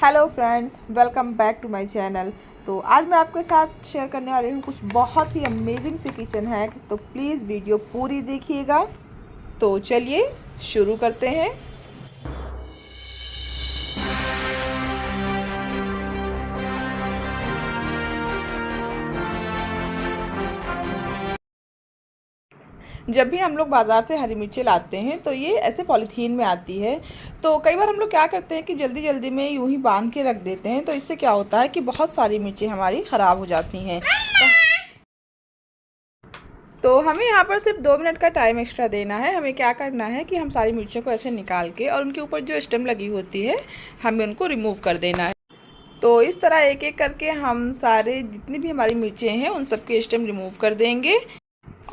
Hello friends, welcome back to my channel. तो आज मैं आपके साथ शेयर करने वाली हूँ कुछ बहुत ही अमेजिंग से किचन हैक। तो प्लीज़ वीडियो पूरी देखिएगा। तो चलिए शुरू करते हैं। जब भी हम लोग बाज़ार से हरी मिर्ची लाते हैं तो ये ऐसे पॉलीथीन में आती है। तो कई बार हम लोग क्या करते हैं कि जल्दी जल्दी में यूं ही बांध के रख देते हैं। तो इससे क्या होता है कि बहुत सारी मिर्ची हमारी ख़राब हो जाती हैं। तो हमें यहाँ पर सिर्फ 2 मिनट का टाइम एक्स्ट्रा देना है। हमें क्या करना है कि हम सारी मिर्चियों को ऐसे निकाल के और उनके ऊपर जो स्टेम लगी होती है हमें उनको रिमूव कर देना है। तो इस तरह एक एक करके हम सारे जितनी भी हमारी मिर्चें हैं उन सब के स्टेम रिमूव कर देंगे।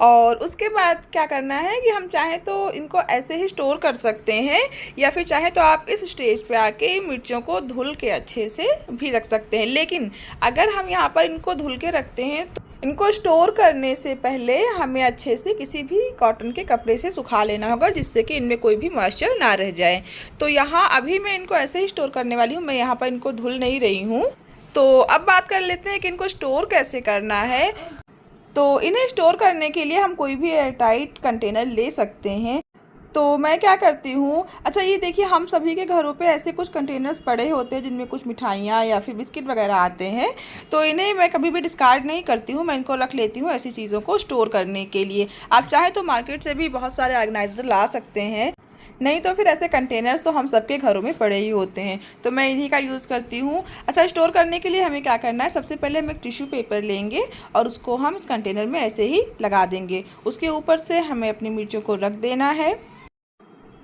और उसके बाद क्या करना है कि हम चाहें तो इनको ऐसे ही स्टोर कर सकते हैं, या फिर चाहें तो आप इस स्टेज पे आके मिर्चों को धुल के अच्छे से भी रख सकते हैं। लेकिन अगर हम यहाँ पर इनको धुल के रखते हैं तो इनको स्टोर करने से पहले हमें अच्छे से किसी भी कॉटन के कपड़े से सुखा लेना होगा, जिससे कि इनमें कोई भी मॉइस्चर ना रह जाए। तो यहाँ अभी मैं इनको ऐसे ही स्टोर करने वाली हूँ, मैं यहाँ पर इनको धुल नहीं रही हूँ। तो अब बात कर लेते हैं कि इनको स्टोर कैसे करना है। तो इन्हें स्टोर करने के लिए हम कोई भी एयरटाइट कंटेनर ले सकते हैं। तो मैं क्या करती हूँ, अच्छा ये देखिए, हम सभी के घरों पे ऐसे कुछ कंटेनर्स पड़े होते हैं जिनमें कुछ मिठाइयाँ या फिर बिस्किट वगैरह आते हैं। तो इन्हें मैं कभी भी डिस्कार्ड नहीं करती हूँ, मैं इनको रख लेती हूँ ऐसी चीज़ों को स्टोर करने के लिए। आप चाहें तो मार्केट से भी बहुत सारे ऑर्गेनाइजर ला सकते हैं, नहीं तो फिर ऐसे कंटेनर्स तो हम सबके घरों में पड़े ही होते हैं। तो मैं इन्हीं का यूज़ करती हूँ। अच्छा, स्टोर करने के लिए हमें क्या करना है, सबसे पहले हम एक टिश्यू पेपर लेंगे और उसको हम इस कंटेनर में ऐसे ही लगा देंगे। उसके ऊपर से हमें अपनी मिर्चों को रख देना है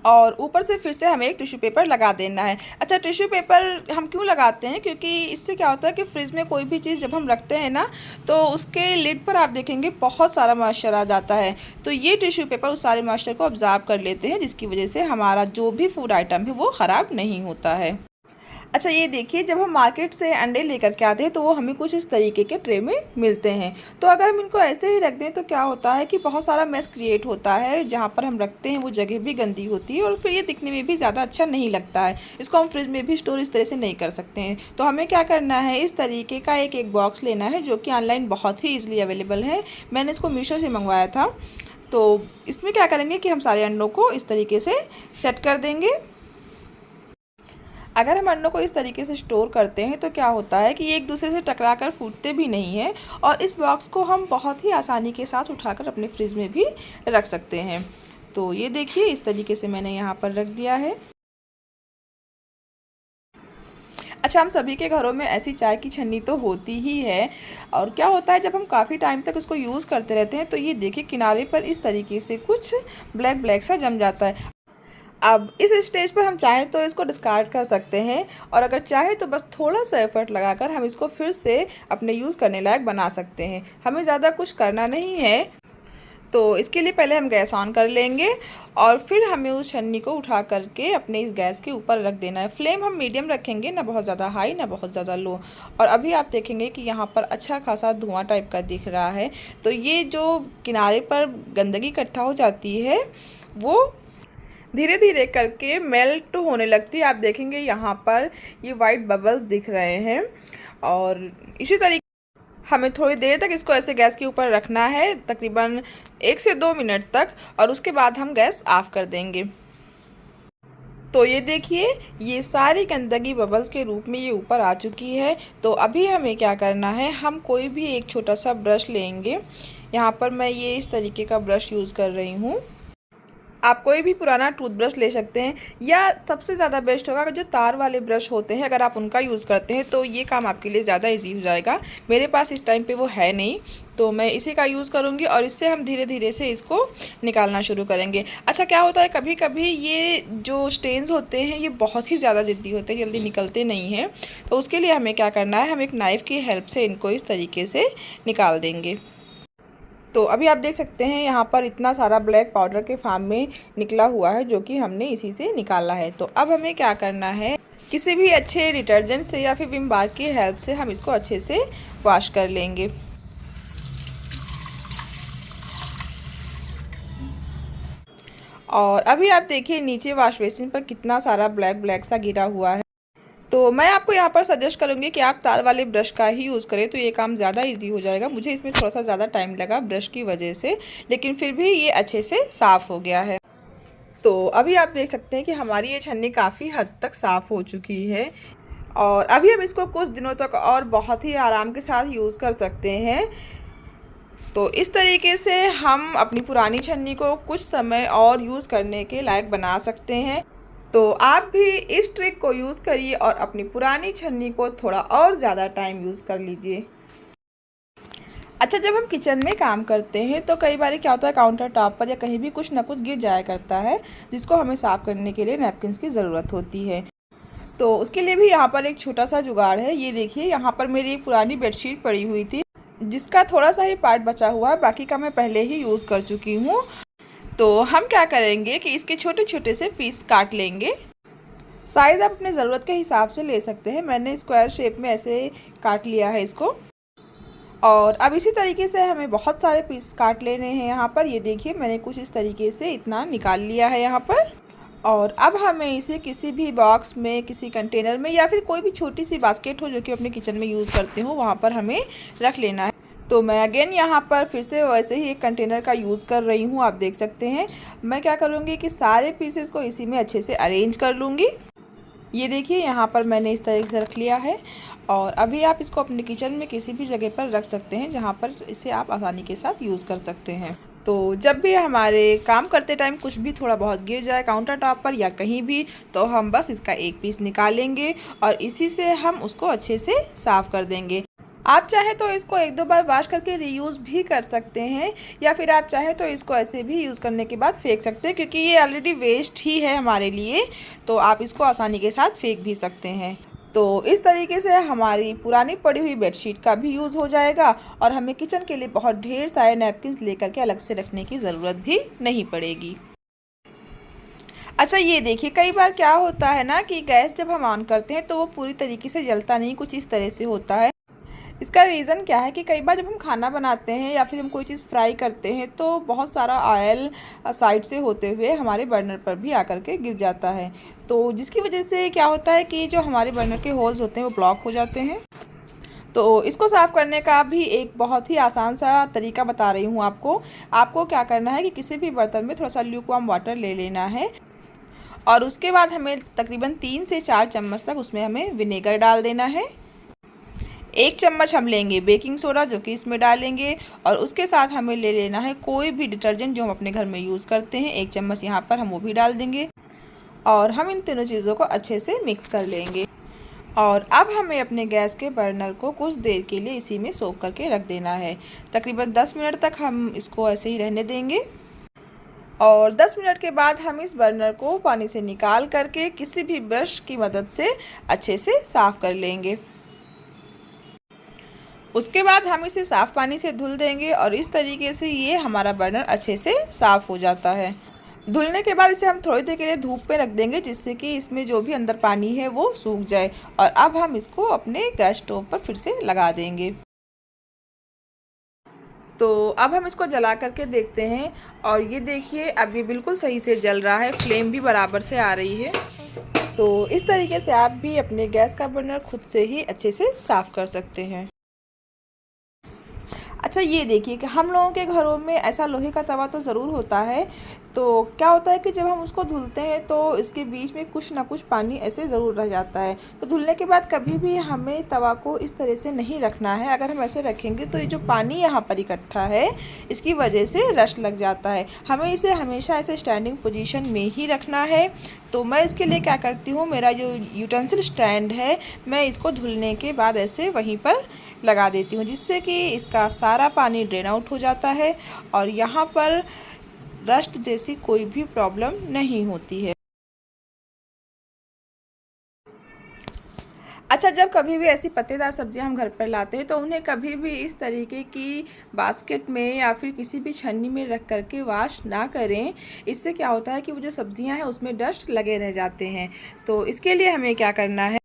और ऊपर से फिर से हमें एक टिश्यू पेपर लगा देना है। अच्छा, टिश्यू पेपर हम क्यों लगाते हैं, क्योंकि इससे क्या होता है कि फ्रिज में कोई भी चीज़ जब हम रखते हैं ना, तो उसके लिड पर आप देखेंगे बहुत सारा मॉइस्चर आ जाता है। तो ये टिश्यू पेपर उस सारे मॉइस्चर को ऑब्जर्व कर लेते हैं, जिसकी वजह से हमारा जो भी फूड आइटम है वो ख़राब नहीं होता है। अच्छा, ये देखिए, जब हम मार्केट से अंडे लेकर के आते हैं तो वो हमें कुछ इस तरीके के ट्रे में मिलते हैं। तो अगर हम इनको ऐसे ही रख दें तो क्या होता है कि बहुत सारा मेस क्रिएट होता है। जहाँ पर हम रखते हैं वो जगह भी गंदी होती है और फिर ये दिखने में भी ज़्यादा अच्छा नहीं लगता है। इसको हम फ्रिज में भी स्टोर इस तरह से नहीं कर सकते हैं। तो हमें क्या करना है, इस तरीके का एक बॉक्स लेना है जो कि ऑनलाइन बहुत ही ईजिली अवेलेबल है। मैंने इसको मीशो से मंगवाया था। तो इसमें क्या करेंगे कि हम सारे अंडों को इस तरीके से सेट कर देंगे। अगर हम अंडों को इस तरीके से स्टोर करते हैं तो क्या होता है कि ये एक दूसरे से टकरा कर फूटते भी नहीं हैं, और इस बॉक्स को हम बहुत ही आसानी के साथ उठाकर अपने फ्रिज में भी रख सकते हैं। तो ये देखिए, इस तरीके से मैंने यहाँ पर रख दिया है। अच्छा, हम सभी के घरों में ऐसी चाय की छन्नी तो होती ही है, और क्या होता है जब हम काफ़ी टाइम तक उसको यूज़ करते रहते हैं तो ये देखिए किनारे पर इस तरीके से कुछ ब्लैक ब्लैक सा जम जाता है। अब इस स्टेज पर हम चाहें तो इसको डिस्कार्ड कर सकते हैं, और अगर चाहें तो बस थोड़ा सा एफर्ट लगाकर हम इसको फिर से अपने यूज़ करने लायक बना सकते हैं। हमें ज़्यादा कुछ करना नहीं है। तो इसके लिए पहले हम गैस ऑन कर लेंगे और फिर हमें उस छन्नी को उठा करके अपने इस गैस के ऊपर रख देना है। फ्लेम हम मीडियम रखेंगे, ना बहुत ज़्यादा हाई ना बहुत ज़्यादा लो। और अभी आप देखेंगे कि यहाँ पर अच्छा खासा धुआं टाइप का दिख रहा है। तो ये जो किनारे पर गंदगी इकट्ठा हो जाती है वो धीरे धीरे करके मेल्ट होने लगती है। आप देखेंगे यहाँ पर ये वाइट बबल्स दिख रहे हैं, और इसी तरीके हमें थोड़ी देर तक इसको ऐसे गैस के ऊपर रखना है, तकरीबन 1 से 2 मिनट तक, और उसके बाद हम गैस ऑफ कर देंगे। तो ये देखिए, ये सारी गंदगी बबल्स के रूप में ये ऊपर आ चुकी है। तो अभी हमें क्या करना है, हम कोई भी एक छोटा सा ब्रश लेंगे। यहाँ पर मैं ये इस तरीके का ब्रश यूज़ कर रही हूँ। आप कोई भी पुराना टूथब्रश ले सकते हैं, या सबसे ज़्यादा बेस्ट होगा जो तार वाले ब्रश होते हैं, अगर आप उनका यूज़ करते हैं तो ये काम आपके लिए ज़्यादा इजी हो जाएगा। मेरे पास इस टाइम पे वो है नहीं, तो मैं इसी का यूज़ करूँगी और इससे हम धीरे धीरे से इसको निकालना शुरू करेंगे। अच्छा, क्या होता है कभी कभी ये जो स्टेन्स होते हैं ये बहुत ही ज़्यादा ज़िद्दी होते हैं, जल्दी निकलते नहीं हैं। तो उसके लिए हमें क्या करना है, हम एक नाइफ़ की हेल्प से इनको इस तरीके से निकाल देंगे। तो अभी आप देख सकते हैं यहाँ पर इतना सारा ब्लैक पाउडर के फॉर्म में निकला हुआ है, जो कि हमने इसी से निकाला है। तो अब हमें क्या करना है, किसी भी अच्छे डिटर्जेंट से या फिर विम बार की हेल्प से हम इसको अच्छे से वॉश कर लेंगे। और अभी आप देखिए नीचे वॉश बेसिन पर कितना सारा ब्लैक ब्लैक सा गिरा हुआ है। तो मैं आपको यहाँ पर सजेस्ट करूँगी कि आप तार वाले ब्रश का ही यूज़ करें, तो ये काम ज़्यादा इजी हो जाएगा। मुझे इसमें थोड़ा सा ज़्यादा टाइम लगा ब्रश की वजह से, लेकिन फिर भी ये अच्छे से साफ़ हो गया है। तो अभी आप देख सकते हैं कि हमारी ये छन्नी काफ़ी हद तक साफ़ हो चुकी है और अभी हम इसको कुछ दिनों तक और बहुत ही आराम के साथ यूज़ कर सकते हैं। तो इस तरीके से हम अपनी पुरानी छन्नी को कुछ समय और यूज़ करने के लायक बना सकते हैं। तो आप भी इस ट्रिक को यूज़ करिए और अपनी पुरानी छन्नी को थोड़ा और ज़्यादा टाइम यूज़ कर लीजिए। अच्छा, जब हम किचन में काम करते हैं तो कई बार क्या होता है, काउंटर टॉप पर या कहीं भी कुछ ना कुछ गिर जाया करता है, जिसको हमें साफ़ करने के लिए नैपकिन्स की ज़रूरत होती है। तो उसके लिए भी यहाँ पर एक छोटा सा जुगाड़ है। ये देखिए, यहाँ पर मेरी एक पुरानी बेडशीट पड़ी हुई थी, जिसका थोड़ा सा ही पार्ट बचा हुआ है, बाकी का मैं पहले ही यूज़ कर चुकी हूँ। तो हम क्या करेंगे कि इसके छोटे छोटे से पीस काट लेंगे। साइज़ आप अपने ज़रूरत के हिसाब से ले सकते हैं। मैंने स्क्वायर शेप में ऐसे काट लिया है इसको। और अब इसी तरीके से हमें बहुत सारे पीस काट लेने हैं। यहाँ पर ये देखिए, मैंने कुछ इस तरीके से इतना निकाल लिया है यहाँ पर। और अब हमें इसे किसी भी बॉक्स में, किसी कंटेनर में या फिर कोई भी छोटी सी बास्केट हो जो कि अपने किचन में यूज़ करते हो, वहाँ पर हमें रख लेना है। तो मैं अगेन यहाँ पर फिर से वैसे ही एक कंटेनर का यूज़ कर रही हूँ। आप देख सकते हैं मैं क्या करूँगी कि सारे पीसेस को इसी में अच्छे से अरेंज कर लूँगी। ये देखिए, यहाँ पर मैंने इस तरीके से रख लिया है। और अभी आप इसको अपने किचन में किसी भी जगह पर रख सकते हैं जहाँ पर इसे आप आसानी के साथ यूज़ कर सकते हैं। तो जब भी हमारे काम करते टाइम कुछ भी थोड़ा बहुत गिर जाए काउंटर टॉप पर या कहीं भी, तो हम बस इसका एक पीस निकालेंगे और इसी से हम उसको अच्छे से साफ़ कर देंगे। आप चाहे तो इसको एक दो बार वॉश करके रीयूज़ भी कर सकते हैं, या फिर आप चाहे तो इसको ऐसे भी यूज़ करने के बाद फेंक सकते हैं, क्योंकि ये ऑलरेडी वेस्ट ही है हमारे लिए, तो आप इसको आसानी के साथ फेंक भी सकते हैं। तो इस तरीके से हमारी पुरानी पड़ी हुई बेडशीट का भी यूज़ हो जाएगा और हमें किचन के लिए बहुत ढेर सारे नैपकिन्स लेकर के अलग से रखने की ज़रूरत भी नहीं पड़ेगी। अच्छा, ये देखिए, कई बार क्या होता है ना कि गैस जब हम ऑन करते हैं तो वो पूरी तरीके से जलता नहीं, कुछ इस तरह से होता है। इसका रीज़न क्या है कि कई बार जब हम खाना बनाते हैं या फिर हम कोई चीज़ फ्राई करते हैं तो बहुत सारा ऑयल साइड से होते हुए हमारे बर्नर पर भी आकर के गिर जाता है, तो जिसकी वजह से क्या होता है कि जो हमारे बर्नर के होल्स होते हैं वो ब्लॉक हो जाते हैं। तो इसको साफ़ करने का भी एक बहुत ही आसान सा तरीका बता रही हूँ आपको। आपको क्या करना है कि किसी भी बर्तन में थोड़ा सा ल्यूकवार्म वाटर ले लेना है और उसके बाद हमें तकरीबन 3 से 4 चम्मच तक उसमें हमें विनेगर डाल देना है। 1 चम्मच हम लेंगे बेकिंग सोडा जो कि इसमें डालेंगे, और उसके साथ हमें ले लेना है कोई भी डिटर्जेंट जो हम अपने घर में यूज़ करते हैं। 1 चम्मच यहाँ पर हम वो भी डाल देंगे और हम इन तीनों चीज़ों को अच्छे से मिक्स कर लेंगे। और अब हमें अपने गैस के बर्नर को कुछ देर के लिए इसी में सोख करके रख देना है। तकरीबन 10 मिनट तक हम इसको ऐसे ही रहने देंगे और 10 मिनट के बाद हम इस बर्नर को पानी से निकाल करके किसी भी ब्रश की मदद से अच्छे से साफ़ कर लेंगे। उसके बाद हम इसे साफ़ पानी से धुल देंगे और इस तरीके से ये हमारा बर्नर अच्छे से साफ़ हो जाता है। धुलने के बाद इसे हम थोड़ी देर के लिए धूप पे रख देंगे, जिससे कि इसमें जो भी अंदर पानी है वो सूख जाए। और अब हम इसको अपने गैस स्टोव पर फिर से लगा देंगे। तो अब हम इसको जला करके देखते हैं और ये देखिए, अब ये बिल्कुल सही से जल रहा है, फ्लेम भी बराबर से आ रही है। तो इस तरीके से आप भी अपने गैस का बर्नर खुद से ही अच्छे से साफ़ कर सकते हैं। अच्छा, ये देखिए कि हम लोगों के घरों में ऐसा लोहे का तवा तो ज़रूर होता है। तो क्या होता है कि जब हम उसको धुलते हैं तो इसके बीच में कुछ ना कुछ पानी ऐसे ज़रूर रह जाता है। तो धुलने के बाद कभी भी हमें तवा को इस तरह से नहीं रखना है। अगर हम ऐसे रखेंगे तो ये जो पानी यहाँ पर इकट्ठा है इसकी वजह से रस्ट लग जाता है। हमें इसे हमेशा ऐसे स्टैंडिंग पोजीशन में ही रखना है। तो मैं इसके लिए क्या करती हूँ, मेरा जो यूटेंसिल स्टैंड है मैं इसको धुलने के बाद ऐसे वहीं पर लगा देती हूँ, जिससे कि इसका सारा पानी ड्रेन आउट हो जाता है और यहाँ पर रस्ट जैसी कोई भी प्रॉब्लम नहीं होती है। अच्छा, जब कभी भी ऐसी पत्तेदार सब्जियां हम घर पर लाते हैं तो उन्हें कभी भी इस तरीके की बास्केट में या फिर किसी भी छन्नी में रख करके वॉश ना करें। इससे क्या होता है कि वो जो सब्जियां हैं उसमें डस्ट लगे रह जाते हैं। तो इसके लिए हमें क्या करना है,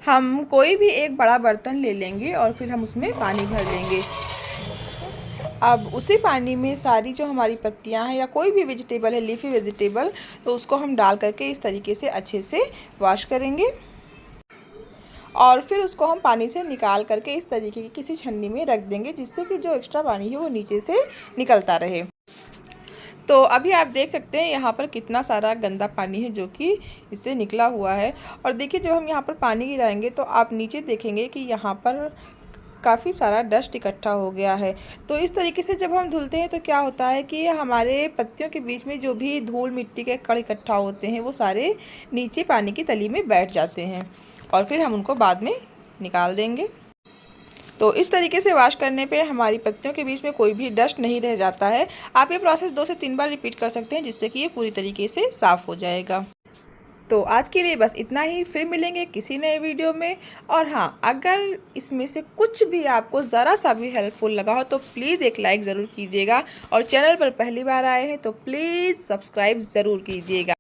हम कोई भी एक बड़ा बर्तन ले लेंगे और फिर हम उसमें पानी भर लेंगे। अब उसी पानी में सारी जो हमारी पत्तियां हैं या कोई भी वेजिटेबल है, लीफी वेजिटेबल, तो उसको हम डाल करके इस तरीके से अच्छे से वॉश करेंगे। और फिर उसको हम पानी से निकाल करके इस तरीके की किसी छन्नी में रख देंगे, जिससे कि जो एक्स्ट्रा पानी है वो नीचे से निकलता रहे। तो अभी आप देख सकते हैं यहाँ पर कितना सारा गंदा पानी है जो कि इससे निकला हुआ है। और देखिए जब हम यहाँ पर पानी गिराएंगे तो आप नीचे देखेंगे कि यहाँ पर काफ़ी सारा डस्ट इकट्ठा हो गया है। तो इस तरीके से जब हम धुलते हैं तो क्या होता है कि हमारे पत्तियों के बीच में जो भी धूल मिट्टी के कण इकट्ठा होते हैं वो सारे नीचे पानी की तली में बैठ जाते हैं और फिर हम उनको बाद में निकाल देंगे। तो इस तरीके से वॉश करने पे हमारी पत्तियों के बीच में कोई भी डस्ट नहीं रह जाता है। आप ये प्रोसेस 2 से 3 बार रिपीट कर सकते हैं, जिससे कि ये पूरी तरीके से साफ़ हो जाएगा। तो आज के लिए बस इतना ही, फिर मिलेंगे किसी नए वीडियो में। और हाँ, अगर इसमें से कुछ भी आपको ज़रा सा भी हेल्पफुल लगा हो तो प्लीज़ एक लाइक ज़रूर कीजिएगा, और चैनल पर पहली बार आए हैं तो प्लीज़ सब्सक्राइब ज़रूर कीजिएगा।